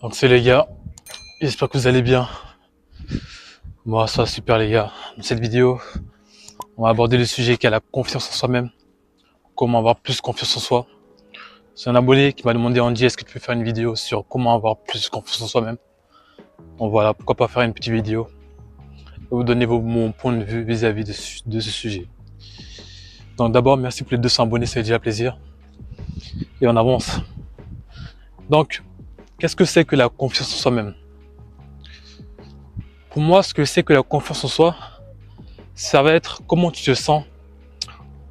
Donc c'est les gars, j'espère que vous allez bien. Moi ça va super les gars. Dans cette vidéo, on va aborder le sujet qui est la confiance en soi-même. Comment avoir plus confiance en soi. C'est un abonné qui m'a demandé, Andy, est-ce que tu peux faire une vidéo sur comment avoir plus confiance en soi-même. Donc voilà, pourquoi pas faire une petite vidéo et vous donner mon point de vue vis-à-vis de ce sujet. Donc d'abord, merci pour les 200 abonnés, c'est déjà plaisir. Et on avance. Donc, qu'est-ce que c'est que la confiance en soi-même? Pour moi, ce que c'est que la confiance en soi, ça va être comment tu te sens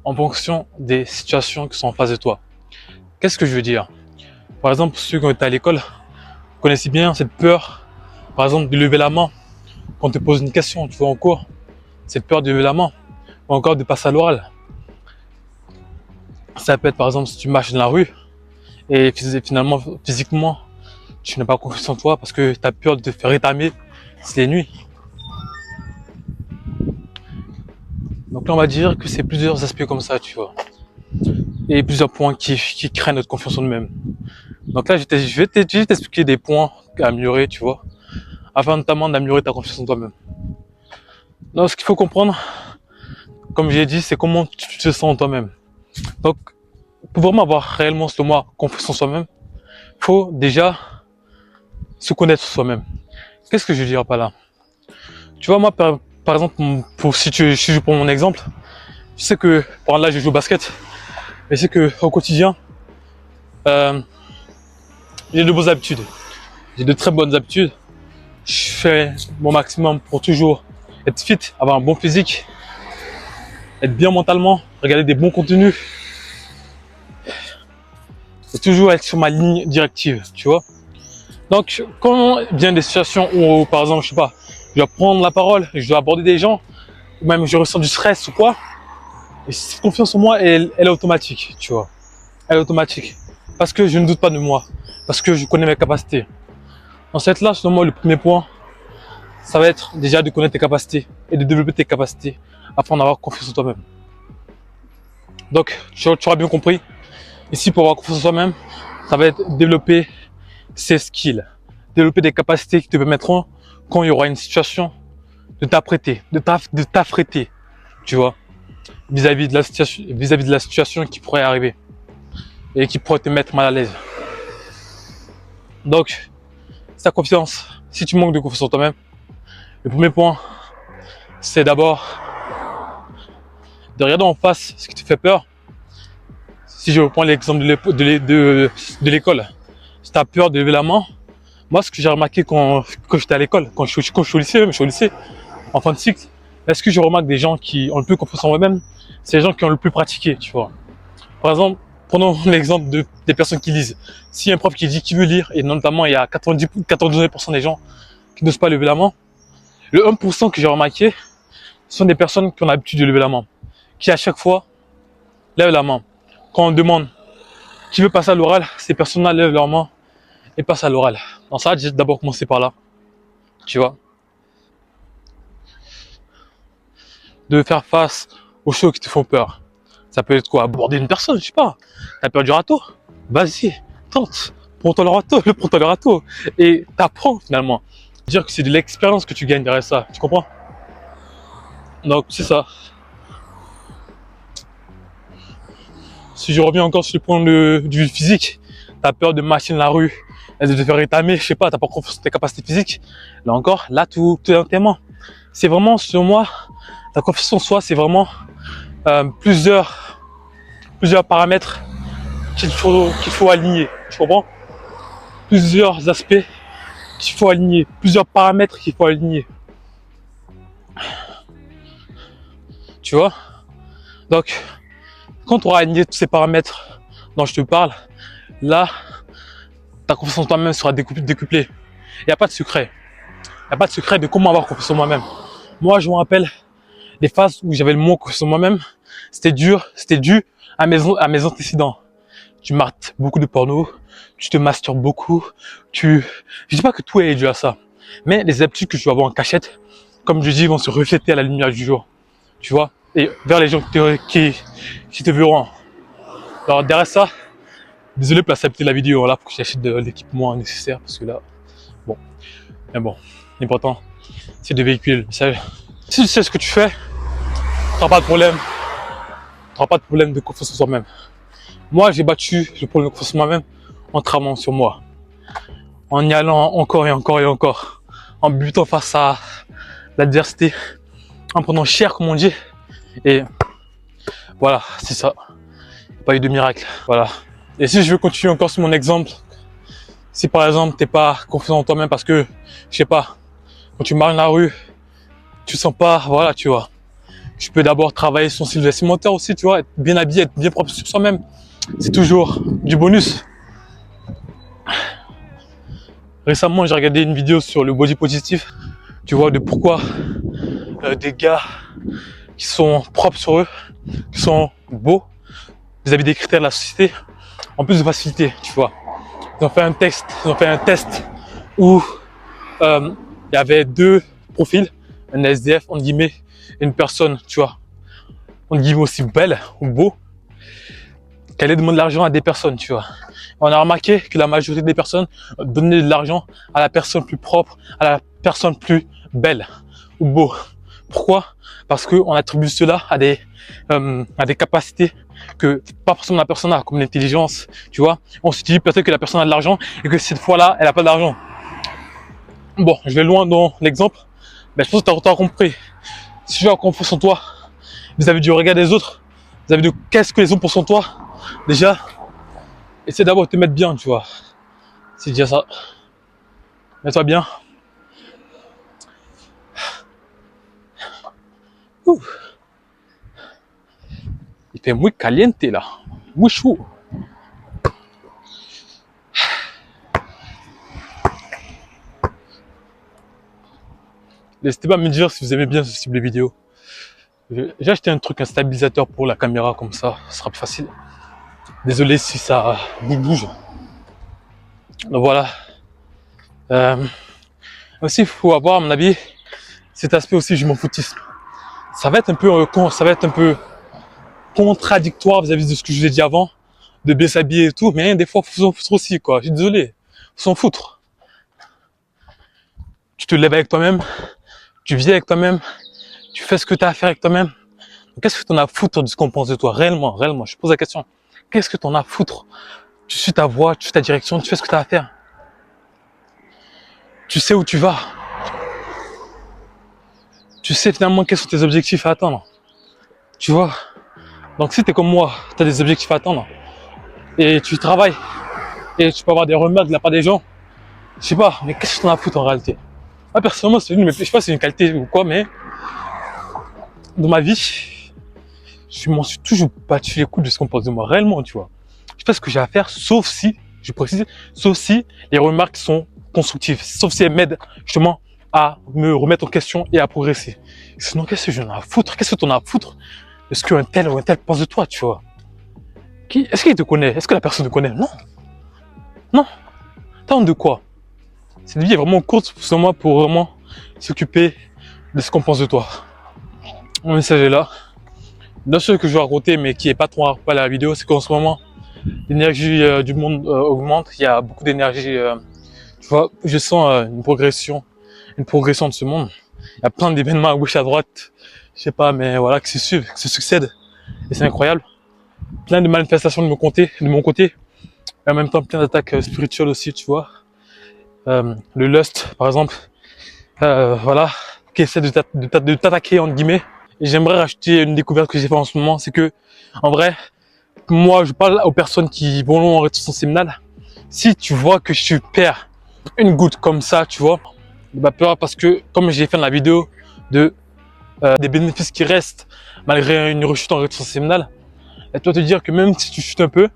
en fonction des situations qui sont en face de toi. Qu'est-ce que je veux dire? Par exemple, ceux qui ont été à l'école, vous connaissez bien cette peur, par exemple, de lever la main quand on te pose une question, tu vois, en cours, cette peur de lever la main, ou encore de passer à l'oral. Ça peut être, par exemple, si tu marches dans la rue et finalement, physiquement, tu n'as pas confiance en toi parce que tu as peur de te faire rétamer si c'est nuit. Donc là, on va dire que c'est plusieurs aspects comme ça, tu vois, et plusieurs points qui créent notre confiance en nous-mêmes. Donc là, je vais t'expliquer des points à améliorer, tu vois, afin notamment d'améliorer ta confiance en toi-même. Donc, ce qu'il faut comprendre, comme j'ai dit, c'est comment tu te sens en toi-même. Donc, pour vraiment avoir réellement, selon moi, confiance en soi-même, il faut déjà se connaître soi-même. Qu'est-ce que je veux dire par là? Tu vois, moi, par exemple, si je prends mon exemple, je sais que, par là, je joue au basket, et c'est que au quotidien, euh, j'ai de bonnes habitudes. J'ai de très bonnes habitudes. Je fais mon maximum pour toujours être fit, avoir un bon physique, être bien mentalement, regarder des bons contenus, et toujours être sur ma ligne directive, tu vois. Donc, quand vient des situations où, par exemple, je sais pas, je dois prendre la parole, je dois aborder des gens, ou même je ressens du stress ou quoi, et cette confiance en moi, elle est automatique, tu vois. Elle est automatique. Parce que je ne doute pas de moi, parce que je connais mes capacités. Dans cette là, selon moi, le premier point, ça va être déjà de connaître tes capacités et de développer tes capacités afin d'avoir confiance en toi-même. Donc, tu auras bien compris, ici pour avoir confiance en soi-même, ça va être développer ses skills, développer des capacités qui te permettront, quand il y aura une situation, de t'apprêter, de t'affréter, tu vois, vis-à-vis de la situation qui pourrait arriver et qui pourrait te mettre mal à l'aise. Donc, ta confiance, si tu manques de confiance en toi-même, le premier point, c'est d'abord de regarder en face ce qui te fait peur. Si je reprends l'exemple de l'école, si tu as peur de lever la main, moi ce que j'ai remarqué quand j'étais à l'école, quand je suis au lycée, en fin de cycle, est-ce que je remarque des gens qui ont le plus confiance en eux-mêmes, c'est les gens qui ont le plus pratiqué, tu vois. Par exemple, prenons l'exemple des personnes qui lisent. S'il y a un prof qui dit qu'il veut lire, et notamment il y a 99% des gens qui n'osent pas lever la main, le 1% que j'ai remarqué, ce sont des personnes qui ont l'habitude de lever la main, qui à chaque fois lèvent la main. Quand on demande qui veut passer à l'oral, ces personnes-là lèvent leur main et passent à l'oral. Donc ça, j'ai d'abord commencé par là, tu vois, de faire face aux choses qui te font peur. Ça peut être quoi? Aborder une personne, je sais pas. T'as peur du râteau? Vas-y, tente. Prends-toi le râteau. Et t'apprends finalement. Dire que c'est de l'expérience que tu gagnes derrière ça. Tu comprends? Donc c'est ça. Si je reviens encore sur le point du physique, t'as peur de marcher dans la rue, de te faire rétamer, je sais pas, t'as pas confiance en tes capacités physiques. Là encore, là tout est entièrement. C'est vraiment, selon moi, la confiance en soi, c'est vraiment plusieurs paramètres qu'il faut aligner. Tu comprends? Plusieurs aspects qu'il faut aligner, plusieurs paramètres qu'il faut aligner. Tu vois? Donc, quand tu auras aligné tous ces paramètres dont je te parle, là, ta confiance en toi-même sera décuplée. Il n'y a pas de secret. Il n'y a pas de secret de comment avoir confiance en moi-même. Moi, je me rappelle des phases où j'avais le moins confiance en moi-même. C'était dû à mes antécédents. Tu mates beaucoup de porno, tu te masturbes beaucoup, je dis pas que tout est dû à ça, mais les habitudes que tu vas avoir en cachette, comme je dis, vont se refléter à la lumière du jour, tu vois, et vers les gens qui te verront. Alors derrière ça, désolé pour la stabilité de la vidéo, là, pour que j'achète de l'équipement nécessaire, parce que là, Bon, mais bon, l'important, c'est de véhiculer le message. Si tu sais ce que tu fais, tu n'auras pas de problème. Tu n'auras pas de problème de confiance en soi-même. Moi, j'ai battu le problème de confiance en moi-même en travaillant sur moi. En y allant encore et encore et encore. En butant face à l'adversité. En prenant cher, comme on dit. Et voilà, c'est ça. Pas eu de miracle. Voilà. Et si je veux continuer encore sur mon exemple, si par exemple, t'es pas confiant en toi-même parce que, je sais pas, quand tu marches dans la rue, tu sens pas, voilà, tu vois. Tu peux d'abord travailler son style vestimentaire aussi, tu vois, être bien habillé, être bien propre sur soi-même. C'est toujours du bonus. Récemment, j'ai regardé une vidéo sur le body positif. Tu vois, de pourquoi des gars qui sont propres sur eux, qui sont beaux, vis-à-vis des critères de la société, en plus de facilité, tu vois. Ils ont fait un test où il y avait deux profils, un SDF, entre guillemets, et une personne, tu vois, entre guillemets aussi belle ou beau, qui allait demander de l'argent à des personnes, tu vois. On a remarqué que la majorité des personnes donnaient de l'argent à la personne plus propre, à la personne plus belle ou beau. Pourquoi? Parce qu'on attribue cela à des capacités que pas forcément la personne a, comme l'intelligence, tu vois. On se dit peut-être que la personne a de l'argent et que cette fois-là, elle n'a pas d'argent. Bon, je vais loin dans l'exemple, mais je pense que tu as compris. Si tu as confiance en toi, vis-à-vis du regard des autres, vis-à-vis de qu'est-ce que les autres pensent en toi, déjà, essaie d'abord de te mettre bien, tu vois. C'est déjà ça. Mets-toi bien. Ouh. Il fait muy caliente là, muy chaud. N'hésitez pas à me dire si vous aimez bien ce type de vidéo. J'ai acheté un truc, un stabilisateur pour la caméra, comme ça sera plus facile. Désolé si ça bouge. Donc voilà. Aussi, il faut avoir, à mon avis, cet aspect aussi, je m'en foutisme. Ça va être un peu contradictoire vis-à-vis de ce que je vous ai dit avant, de bien s'habiller et tout, mais des fois, faut s'en foutre aussi, quoi. Je suis désolé. Faut s'en foutre. Tu te lèves avec toi-même, tu vis avec toi-même, tu fais ce que tu as à faire avec toi-même. Qu'est-ce que tu en as à foutre de ce qu'on pense de toi? Réellement, réellement, je pose la question. Qu'est-ce que tu en as à foutre? Tu suis ta voie, tu suis ta direction, tu fais ce que tu as à faire. Tu sais où tu vas. Tu sais finalement quels sont tes objectifs à atteindre. Tu vois? Donc si tu es comme moi, tu as des objectifs à atteindre et tu travailles et tu peux avoir des remarques de la part des gens, je sais pas, mais qu'est-ce que tu en as à foutre en réalité? Moi personnellement, je sais pas si c'est une qualité ou quoi, mais dans ma vie, je m'en suis toujours battu les couilles de ce qu'on pense de moi, réellement, tu vois. Je fais ce que j'ai à faire, sauf si, je précise, sauf si les remarques sont constructives, sauf si elles m'aident justement à me remettre en question et à progresser. Sinon, qu'est-ce que j'en ai à foutre? Qu'est-ce que t'en as à foutre de ce qu'un tel ou un tel pense de toi, tu vois? Est-ce qu'il te connaît? Est-ce que la personne te connaît? Non. Non. T'as honte de quoi? Cette vie est vraiment courte pour moi pour vraiment s'occuper de ce qu'on pense de toi. Mon message est là. L'autre chose que je vais raconter, mais qui est pas trop à la vidéo, c'est qu'en ce moment, l'énergie du monde augmente. Il y a beaucoup d'énergie. Tu vois, je sens une progression de ce monde. Il y a plein d'événements à gauche, à droite. Je sais pas, mais voilà, qui se suivent, qui se succèdent. Et c'est incroyable. Plein de manifestations de mon côté. Et en même temps, plein d'attaques spirituelles aussi, tu vois. Le lust, par exemple. Voilà, qui essaie de t'attaquer, entre guillemets. Et j'aimerais rajouter une découverte que j'ai fait en ce moment, c'est que, en vrai, moi, je parle aux personnes qui vont en rétention séminale. Si tu vois que je perds une goutte comme ça, tu vois, bah peur parce que, comme j'ai fait dans la vidéo des bénéfices qui restent malgré une rechute en rétention séminale, et toi te dire que même si tu chutes un peu,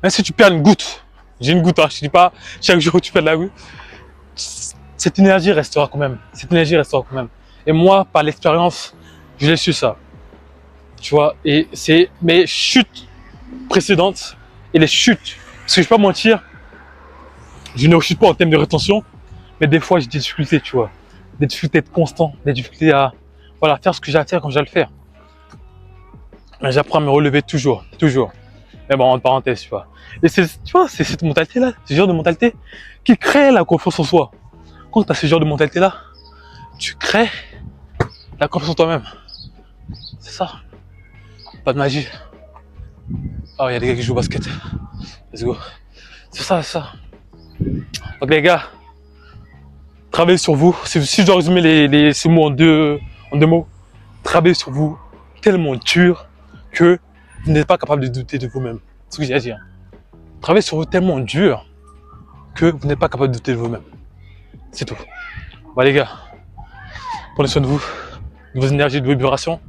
même si tu perds une goutte, j'ai une goutte, hein, je dis pas chaque jour où tu perds de la goutte, cette énergie restera quand même. Cette énergie restera quand même. Et moi, par l'expérience, je l'ai su ça. Tu vois, et c'est mes chutes précédentes et les chutes. Parce que je vais pas mentir, je ne rechute pas en termes de rétention, mais des fois j'ai des difficultés, tu vois. Des difficultés de constant, des difficultés à voilà, faire ce que j'ai à faire quand j'ai à le faire. Mais j'apprends à me relever toujours, toujours. Mais bon, en parenthèse, tu vois. Et c'est, tu vois, c'est cette mentalité-là, ce genre de mentalité qui crée la confiance en soi. Quand tu as ce genre de mentalité-là, tu crées la confiance en toi-même. C'est ça. Pas de magie. Oh, il y a des gars qui jouent au basket. Let's go. C'est ça, c'est ça. Donc les gars, travaillez sur vous. Si je dois résumer ces mots en deux mots, travaillez sur vous tellement dur que vous n'êtes pas capable de douter de vous-même. C'est ce que j'ai à dire. Travaillez sur vous tellement dur que vous n'êtes pas capable de douter de vous-même. C'est tout. Bah les gars, prenez soin de vous, de vos énergies, de vos vibrations.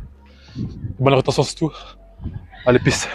Bonne rétention surtout. Allez, peace.